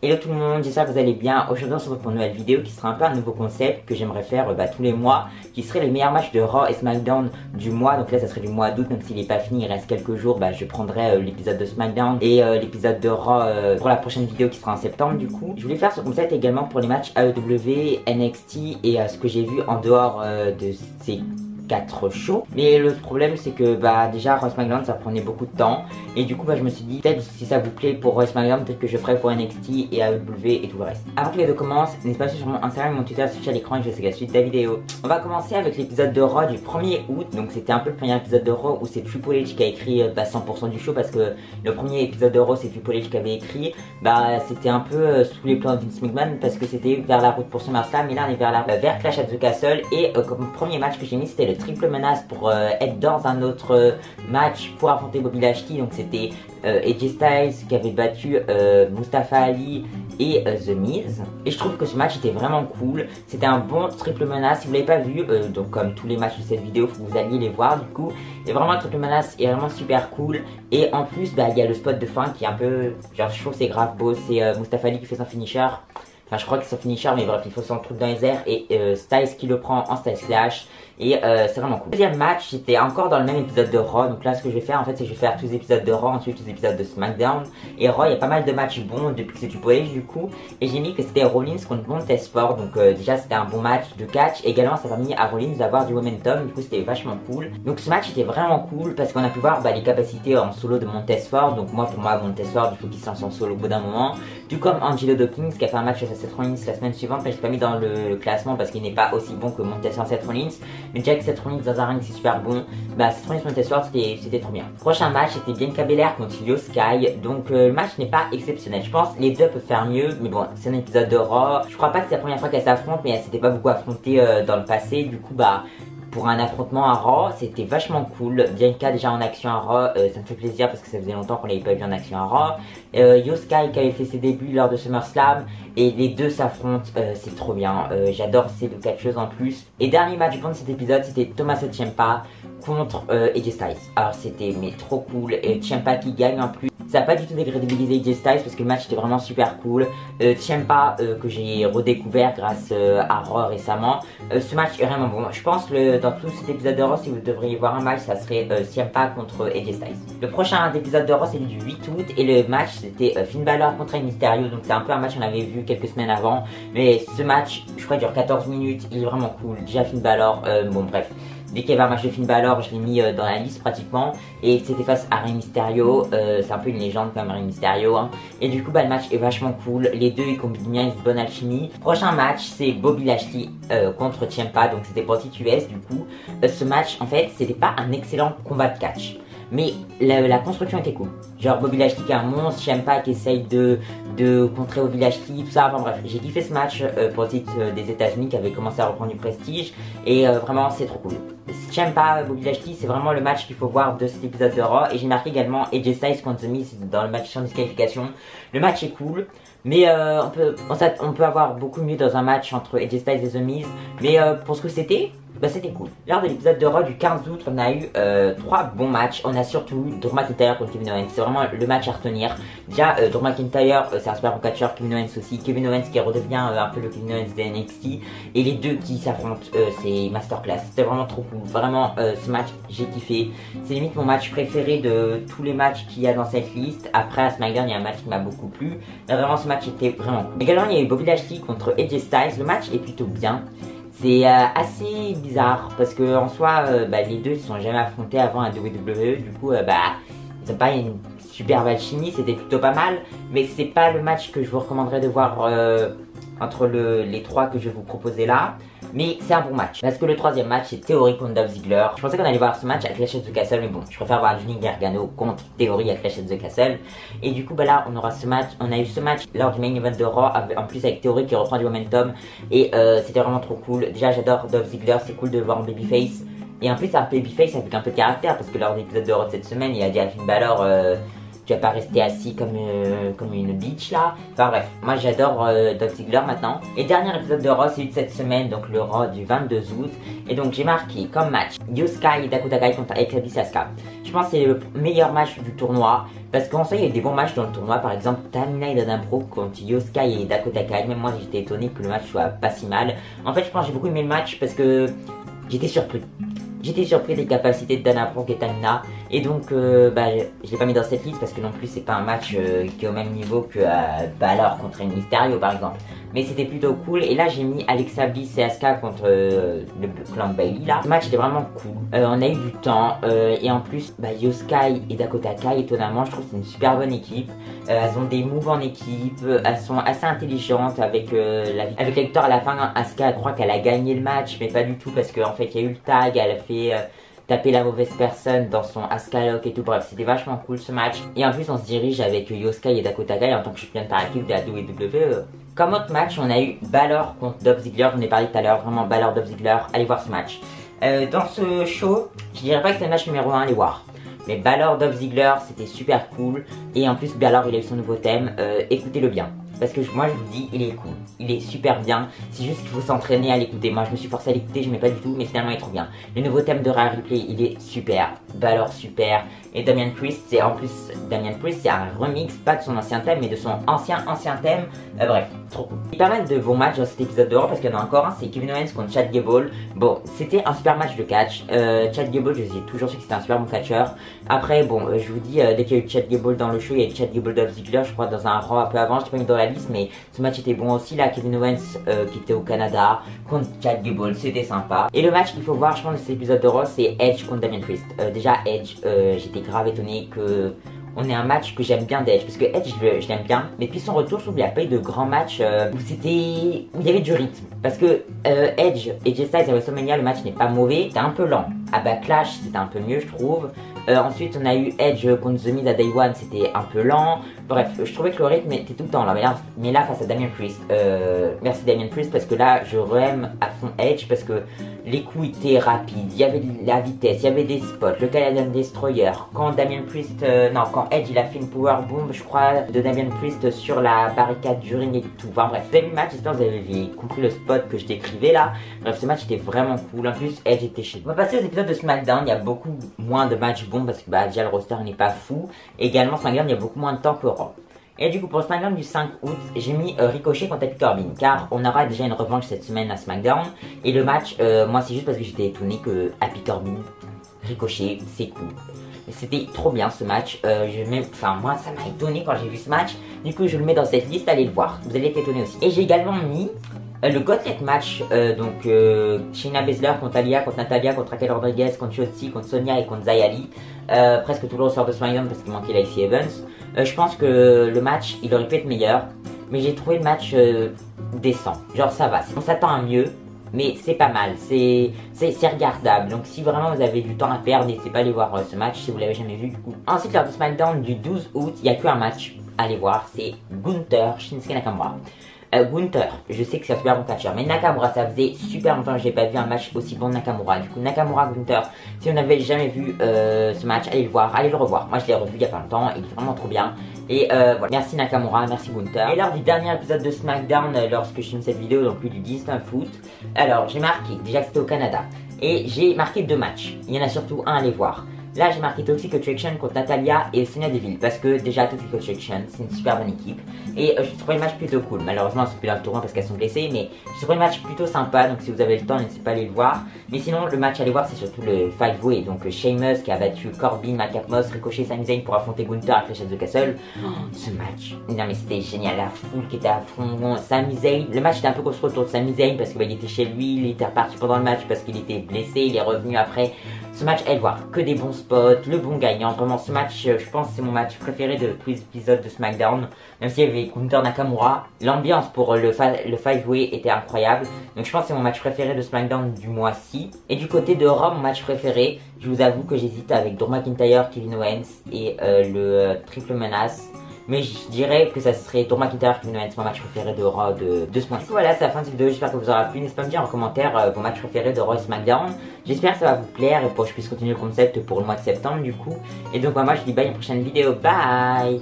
Hello tout le monde, j'espère que vous allez bien. Aujourd'hui on se retrouve pour une nouvelle vidéo qui sera un peu un nouveau concept que j'aimerais faire tous les mois, qui serait les meilleurs matchs de Raw et SmackDown du mois. Donc là ça serait du mois d'août, même s'il n'est pas fini, il reste quelques jours, je prendrai l'épisode de SmackDown et l'épisode de Raw pour la prochaine vidéo qui sera en septembre du coup. Je voulais faire ce concept également pour les matchs AEW, NXT et ce que j'ai vu en dehors de ces 4 shows. Mais le problème c'est que déjà Raw SmackDown ça prenait beaucoup de temps et du coup je me suis dit peut-être si ça vous plaît pour Raw SmackDown, peut-être que je ferai pour NXT et AEW et tout le reste. Avant que la vidéo commence, n'hésitez pas sur mon Instagram et mon Twitter affiché à l'écran et je sais la suite de la vidéo. On va commencer avec l'épisode de Raw du 1er août. Donc c'était un peu le premier épisode de Raw où c'est Triple H qui a écrit 100% du show, parce que le premier épisode de Raw c'est Triple H qui avait écrit. C'était un peu sous les plans de Vince McMahon parce que c'était vers la route pour SummerSlam, et là on est vers Clash at the Castle. Et comme premier match que j'ai mis, c'était le triple menace pour être dans un autre match pour affronter Bobby Lashley. Donc c'était AJ Styles qui avait battu Mustafa Ali et The Miz. Et je trouve que ce match était vraiment cool. C'était un bon triple menace. Si vous l'avez pas vu, donc comme tous les matchs de cette vidéo, faut que vous alliez les voir du coup. Et vraiment le triple menace est vraiment super cool. Et en plus il y a le spot de fin qui est un peu genre, je trouve c'est grave beau. C'est Mustafa Ali qui fait son finisher. Enfin je crois que c'est son finisher, mais bref il faut son truc dans les airs. Et Styles qui le prend en Styles Clash. Et c'est vraiment cool. Deuxième match, c'était encore dans le même épisode de Raw. Donc là ce que je vais faire en fait, c'est que je vais faire tous les épisodes de Raw, ensuite tous les épisodes de SmackDown. Et Raw, il y a pas mal de matchs bons depuis que c'est du H du coup. Et j'ai mis que c'était Rollins contre Montesford. Donc déjà c'était un bon match de catch. Également ça a permis à Rollins d'avoir du momentum. Du coup c'était vachement cool. Donc ce match était vraiment cool parce qu'on a pu voir les capacités en solo de Montesford. Donc pour moi Montesford il faut qu'il se lance en solo au bout d'un moment. Tout comme Angelo Dawkins qui a fait un match face à Seth Rollins la semaine suivante. Mais je l'ai pas mis dans le classement parce qu'il n'est pas aussi bon que Montesford Seth Rollins. Mais déjà que Seth Rollins dans un ring c'est super bon. Seth Rollins Montesford c'était trop bien. Prochain match c'était Bianca Belair contre Io Sky. Donc le match n'est pas exceptionnel. Je pense que les deux peuvent faire mieux. Mais bon, c'est un épisode de Raw. Je crois pas que c'est la première fois qu'elles s'affrontent, mais elles s'étaient pas beaucoup affrontées dans le passé. Du coup pour un affrontement à Raw, c'était vachement cool. Bianca déjà en action à Raw, ça me fait plaisir parce que ça faisait longtemps qu'on l'avait pas vu en action à Raw. Io Sky qui avait fait ses débuts lors de SummerSlam, et les deux s'affrontent, c'est trop bien. J'adore ces deux catcheuses en plus. Et dernier match de cet épisode, c'était Tommaso Ciampa contre AJ Styles. Alors c'était trop cool, et Ciampa qui gagne en plus. Ça n'a pas du tout décrédibilisé AJ Styles parce que le match était vraiment super cool. Ciampa que j'ai redécouvert grâce à Raw récemment. Ce match est vraiment bon. Je pense que dans tout cet épisode de Raw, si vous devriez voir un match, ça serait Ciampa contre AJ Styles. Le prochain épisode de Raw c'est du 8 août et le match c'était Finn Balor contre Rey Mysterio. Donc c'est un peu un match qu'on avait vu quelques semaines avant. Mais ce match, je crois, dure 14 minutes. Il est vraiment cool. Déjà Finn Balor, bon bref. Dès qu'il y avait un match de Finn Balor, je l'ai mis dans la liste pratiquement. Et c'était face à Rey Mysterio. C'est un peu une légende comme Rey Mysterio. Et du coup, le match est vachement cool. Les deux, ils combinent bien, ils ont une bonne alchimie. Prochain match, c'est Bobby Lashley contre Ciampa. Donc c'était pour le titre US du coup. Ce match, en fait, c'était pas un excellent combat de catch. Mais la construction était cool. Genre Bobby Lashley qui est un monstre, Ciampa qui essaye de contrer Bobby Lashley, tout ça. Enfin bref, j'ai kiffé ce match pour le titre des États-Unis qui avait commencé à reprendre du prestige. Et vraiment, c'est trop cool. Ciampa, Bobby Lashley, c'est vraiment le match qu'il faut voir de cet épisode de Raw. Et j'ai marqué également AJ Styles contre The Miz dans le match sans disqualification. Le match est cool. Mais on peut avoir beaucoup mieux dans un match entre AJ Styles et The Miz. Mais pour ce que c'était, c'était cool. Lors de l'épisode de Raw du 15 août, on a eu 3 bons matchs. On a surtout eu Drew McIntyre contre Kevin Owens. C'est vraiment le match à retenir. Déjà, Drew McIntyre, c'est un super bon catcheur. Kevin Owens aussi. Kevin Owens qui redevient un peu le Kevin Owens de NXT. Et les deux qui s'affrontent, c'est masterclass. C'était vraiment trop cool. Vraiment, ce match, j'ai kiffé. C'est limite mon match préféré de tous les matchs qu'il y a dans cette liste. Après, à SmackDown, il y a un match qui m'a beaucoup plu. Mais vraiment, ce match était vraiment cool. Également, il y a eu Bobby Lashley contre AJ Styles. Le match est plutôt bien. C'est assez bizarre parce que en soi, les deux ne se sont jamais affrontés avant à WWE. Du coup, ils n'ont pas une super alchimie, c'était plutôt pas mal. Mais c'est pas le match que je vous recommanderais de voir entre les trois que je vais vous proposer là. Mais c'est un bon match. Parce que le troisième match c'est Theory contre Dolph Ziggler. Je pensais qu'on allait voir ce match à Clash at the Castle, mais bon, je préfère voir Johnny Gargano contre Theory à Clash at the Castle. Et du coup là on aura ce match, on a eu ce match lors du main event de Raw, en plus avec Theory qui reprend du momentum. Et c'était vraiment trop cool. Déjà j'adore Dolph Ziggler, c'est cool de le voir en babyface. Et en plus un babyface avec un peu de caractère, parce que lors de l'épisode de Raw de cette semaine il a dit à Finn Balor tu vas pas rester assis comme une bitch là. Enfin bref, moi j'adore Dolph Ziggler maintenant. Et dernier épisode de Raw, c'est de cette semaine, donc le Raw du 22 août. Et donc j'ai marqué comme match Io Sky et Dakota Kai contre Ekabi Asuka. Je pense que c'est le meilleur match du tournoi. Parce qu'en soi, il y a eu des bons matchs dans le tournoi. Par exemple, Tamina et Dana Brooke contre Io Sky et Dakota Kai. Même moi, j'étais étonné que le match soit pas si mal. En fait, je pense que j'ai beaucoup aimé le match parce que j'étais surpris. J'étais surpris des capacités de Dana Brooke et Tamina. Et donc, je l'ai pas mis dans cette liste parce que non plus, c'est pas un match qui est au même niveau que Balor contre Rey Mysterio par exemple. Mais c'était plutôt cool. Et là, j'ai mis Alexa Bliss et Asuka contre le clan Bayley là. Ce match était vraiment cool. On a eu du temps. Et en plus, Io Sky et Dakota Kai, étonnamment, je trouve que c'est une super bonne équipe. Elles ont des moves en équipe. Elles sont assez intelligentes avec la victoire à la fin. Asuka, elle croit qu'elle a gagné le match, mais pas du tout parce qu'en fait, il y a eu le tag. Elle a fait taper la mauvaise personne dans son Asuka Lock et tout. Bref, c'était vachement cool ce match. Et en plus, on se dirige avec Io Sky et Dakota Kai en tant que championne par équipe de la WWE. Comme autre match, on a eu Balor contre Dolph Ziggler. J'en ai parlé tout à l'heure. Vraiment, Balor, Dolph Ziggler. Allez voir ce match. Dans ce show, je dirais pas que c'est le match numéro 1, allez voir. Mais Balor, Dolph Ziggler, c'était super cool. Et en plus, Balor, il a eu son nouveau thème. Écoutez-le bien. Parce que moi, je vous dis, il est cool. Il est super bien. C'est juste qu'il faut s'entraîner à l'écouter. Moi, je me suis forcé à l'écouter, je n'aimais pas du tout. Mais finalement, il est trop bien. Le nouveau thème de Rhea Ripley, il est super. Balor, super. Et Damian Priest, c'est en plus, Damian Priest, c'est un remix, pas de son ancien thème, mais de son ancien thème. Bref, trop cool. Il y a pas mal de bons matchs dans cet épisode de Raw parce qu'il y en a encore un, c'est Kevin Owens contre Chad Gable. Bon, c'était un super match de catch. Chad Gable, je ai toujours su que c'était un super bon catcheur. Après, bon, je vous dis, dès qu'il y a eu Chad Gable dans le show, il y a eu Chad Gable Dolph Ziggler, je crois, dans un Raw un peu avant. Je l'ai pas mis dans la liste, mais ce match était bon aussi. Là, Kevin Owens qui était au Canada contre Chad Gable, c'était sympa. Et le match qu'il faut voir, je pense, de cet épisode de Raw, c'est Edge contre Damian Priest. Déjà, Edge, j'étais grave étonné que on ait un match que j'aime bien d'Edge, parce que Edge je l'aime bien, mais depuis son retour je trouve qu'il n'y a pas eu de grand match où il y avait du rythme, parce que Edge et J Styles à WrestleMania, le match n'est pas mauvais, c'était un peu lent. À Backlash c'était un peu mieux je trouve. Ensuite on a eu Edge contre The Miz à Day One, c'était un peu lent. Bref, je trouvais que le rythme était tout le temps là, mais là face à Damian Priest, merci Damian Priest, parce que là je re-aime à fond Edge, parce que les coups étaient rapides, il y avait de la vitesse, il y avait des spots, le Canadian Destroyer, quand Damian Priest, quand Edge il a fait une powerbomb je crois de Damian Priest sur la barricade du ring et tout. Enfin bref, vous avez vu le match, j'espère que vous avez compris le spot que je décrivais là. Bref, ce match était vraiment cool, en plus Edge était chez lui. On va passer aux épisodes de SmackDown, il y a beaucoup moins de matchs bons parce que déjà le roster n'est pas fou. Et également SmackDown, il y a beaucoup moins de temps que Raw. Et du coup pour SmackDown du 5 août, j'ai mis Ricochet contre Happy Corbin, car on aura déjà une revanche cette semaine à SmackDown. Et le match, moi c'est juste parce que j'étais étonné que Happy Corbin, Ricochet, c'est cool. C'était trop bien ce match, moi ça m'a étonné quand j'ai vu ce match. Du coup je le mets dans cette liste, allez le voir, vous allez être étonné aussi. Et j'ai également mis le Gauntlet match, Shayna Baszler contre Alia, contre Natalia, contre Raquel Rodriguez, contre Shotzi, contre Sonia et contre Xia Li. Presque tout le ressort de SmackDown parce qu'il manquait Lacey Evans. Je pense que le match il aurait pu être meilleur, mais j'ai trouvé le match décent, genre ça va, on s'attend à mieux. Mais c'est pas mal, c'est regardable. Donc si vraiment vous avez du temps à perdre, n'hésitez pas à aller voir ce match si vous l'avez jamais vu du coup. Ensuite lors du SmackDown du 12 août, il n'y a qu'un match, allez voir, c'est Gunther Shinsuke Nakamura. Gunther, je sais que c'est un super bon catcheur, mais Nakamura, ça faisait super longtemps que j'ai pas vu un match aussi bon de Nakamura. Du coup, Nakamura-Gunther, si vous n'avez jamais vu ce match, allez le voir, allez le revoir. Moi, je l'ai revu il y a pas longtemps, il est vraiment trop bien. Et voilà, merci Nakamura, merci Gunther. Et lors du dernier épisode de SmackDown, lorsque je filme cette vidéo, donc plus du 19 août, alors j'ai marqué, déjà que c'était au Canada, et j'ai marqué 2 matchs. Il y en a surtout un à aller voir. Là j'ai marqué Toxic Attraction contre Natalia et Sonya Deville parce que déjà Toxic Attraction c'est une super bonne équipe et je trouve le match plutôt cool. Malheureusement c'est plus dans le tournoi parce qu'elles sont blessées, mais je trouve le match plutôt sympa, donc si vous avez le temps n'hésitez pas à aller le voir. Mais sinon le match à aller voir c'est surtout le 5-way, donc Sheamus qui a battu Corbin, Madcap Moss, Ricochet, Sami Zayn pour affronter Gunther avec les chaises de Castle. Ce match, non mais c'était génial, la foule qui était à fond, Sami Zayn, le match était un peu construit autour de Sami Zayn parce qu'il était chez lui, il était reparti pendant le match parce qu'il était blessé, il est revenu après. Ce match, allez voir, que des bons spots, le bon gagnant. Vraiment, ce match, je pense, c'est mon match préféré de tous les épisodes de SmackDown. Même s'il y avait Gunther Nakamura, l'ambiance pour le 5-way était incroyable. Donc, je pense que c'est mon match préféré de SmackDown du mois-ci. Et du côté de Raw, mon match préféré, je vous avoue que j'hésite avec Drew McIntyre, Kevin Owens et le Triple Menace. mais je dirais que ça serait Drew McIntyre, Kevin Owens, mon match préféré de Raw de ce mois-ci. Voilà, c'est la fin de cette vidéo, j'espère que vous aura plu. N'hésitez pas à me dire en commentaire vos matchs préférés de Raw et SmackDown. J'espère que ça va vous plaire et pour que je puisse continuer le concept pour le mois de septembre du coup. Et donc moi je dis bye à une prochaine vidéo, bye.